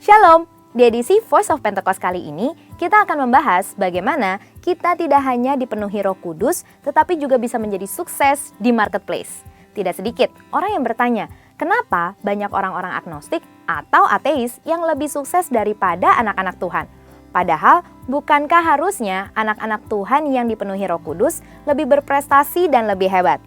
Shalom! Di edisi Voice of Pentecost kali ini, kita akan membahas bagaimana kita tidak hanya dipenuhi Roh Kudus, tetapi juga bisa menjadi sukses di marketplace. Tidak sedikit orang yang bertanya, kenapa banyak orang-orang agnostik atau ateis yang lebih sukses daripada anak-anak Tuhan? Padahal, bukankah harusnya anak-anak Tuhan yang dipenuhi Roh Kudus lebih berprestasi dan lebih hebat?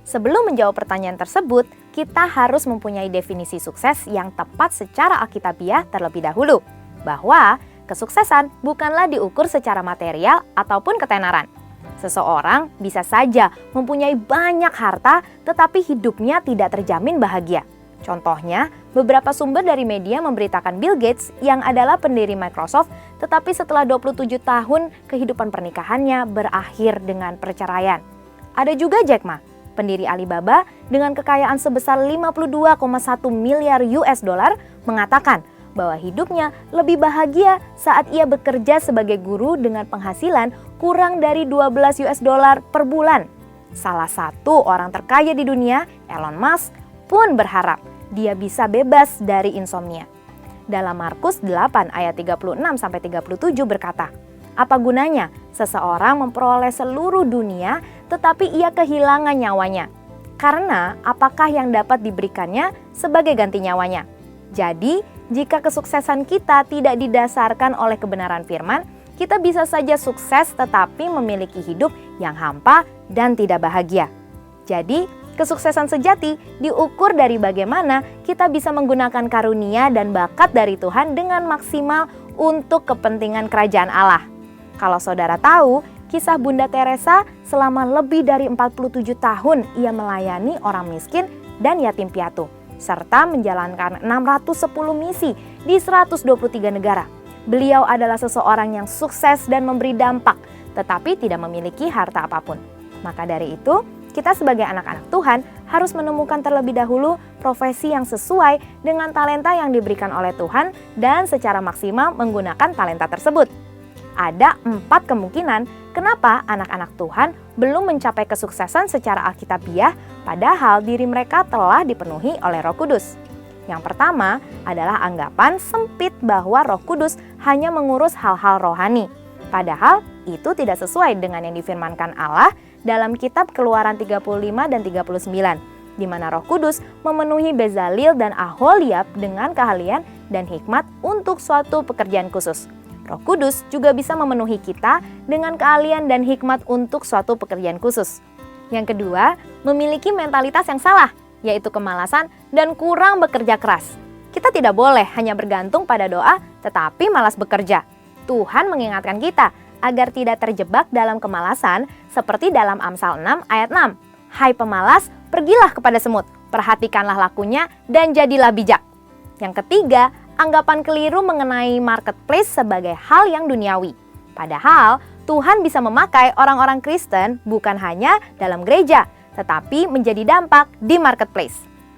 Sebelum menjawab pertanyaan tersebut, kita harus mempunyai definisi sukses yang tepat secara alkitabiah terlebih dahulu. Bahwa kesuksesan bukanlah diukur secara material ataupun ketenaran. Seseorang bisa saja mempunyai banyak harta tetapi hidupnya tidak terjamin bahagia. Contohnya, beberapa sumber dari media memberitakan Bill Gates yang adalah pendiri Microsoft tetapi setelah 27 tahun kehidupan pernikahannya berakhir dengan perceraian. Ada juga Jack Ma, pendiri Alibaba dengan kekayaan sebesar 52,1 miliar US dollar mengatakan bahwa hidupnya lebih bahagia saat ia bekerja sebagai guru dengan penghasilan kurang dari 12 US dollar per bulan. Salah satu orang terkaya di dunia, Elon Musk, pun berharap dia bisa bebas dari insomnia. Dalam Markus 8 ayat 36-37 berkata, "Apa gunanya seseorang memperoleh seluruh dunia tetapi ia kehilangan nyawanya? Karena apakah yang dapat diberikannya sebagai ganti nyawanya?" Jadi, jika kesuksesan kita tidak didasarkan oleh kebenaran firman, kita bisa saja sukses tetapi memiliki hidup yang hampa dan tidak bahagia. Jadi, kesuksesan sejati diukur dari bagaimana kita bisa menggunakan karunia dan bakat dari Tuhan dengan maksimal untuk kepentingan kerajaan Allah. Kalau saudara tahu, kisah Bunda Teresa selama lebih dari 47 tahun ia melayani orang miskin dan yatim piatu, serta menjalankan 610 misi di 123 negara. Beliau adalah seseorang yang sukses dan memberi dampak, tetapi tidak memiliki harta apapun. Maka dari itu, kita sebagai anak-anak Tuhan harus menemukan terlebih dahulu profesi yang sesuai dengan talenta yang diberikan oleh Tuhan dan secara maksimal menggunakan talenta tersebut. Ada 4 kemungkinan kenapa anak-anak Tuhan belum mencapai kesuksesan secara alkitabiah padahal diri mereka telah dipenuhi oleh Roh Kudus. Yang pertama adalah anggapan sempit bahwa Roh Kudus hanya mengurus hal-hal rohani. Padahal itu tidak sesuai dengan yang difirmankan Allah dalam kitab Keluaran 35 dan 39, di mana Roh Kudus memenuhi Bezalel dan Aholiab dengan keahlian dan hikmat untuk suatu pekerjaan khusus. Roh Kudus juga bisa memenuhi kita dengan keahlian dan hikmat untuk suatu pekerjaan khusus. Yang kedua, memiliki mentalitas yang salah, yaitu kemalasan dan kurang bekerja keras. Kita tidak boleh hanya bergantung pada doa, tetapi malas bekerja. Tuhan mengingatkan kita agar tidak terjebak dalam kemalasan seperti dalam Amsal 6 ayat 6. "Hai pemalas, pergilah kepada semut, perhatikanlah lakunya dan jadilah bijak." Yang ketiga, anggapan keliru mengenai marketplace sebagai hal yang duniawi. Padahal, Tuhan bisa memakai orang-orang Kristen bukan hanya dalam gereja, tetapi menjadi dampak di marketplace.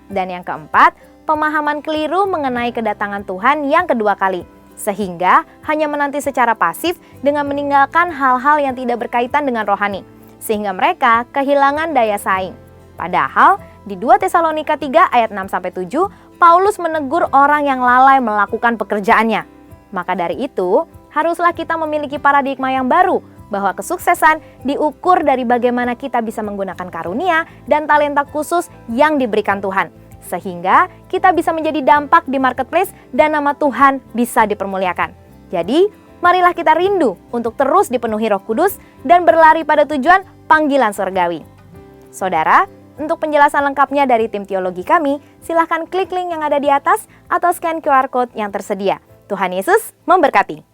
Dan yang keempat, pemahaman keliru mengenai kedatangan Tuhan yang kedua kali, sehingga hanya menanti secara pasif dengan meninggalkan hal-hal yang tidak berkaitan dengan rohani, sehingga mereka kehilangan daya saing. Padahal, di 2 Tesalonika 3 ayat 6-7, Paulus menegur orang yang lalai melakukan pekerjaannya. Maka dari itu, haruslah kita memiliki paradigma yang baru bahwa kesuksesan diukur dari bagaimana kita bisa menggunakan karunia dan talenta khusus yang diberikan Tuhan. Sehingga kita bisa menjadi dampak di marketplace dan nama Tuhan bisa dipermuliakan. Jadi, marilah kita rindu untuk terus dipenuhi Roh Kudus dan berlari pada tujuan panggilan surgawi. Saudara, untuk penjelasan lengkapnya dari tim teologi kami, silahkan klik link yang ada di atas atau scan QR Code yang tersedia. Tuhan Yesus memberkati.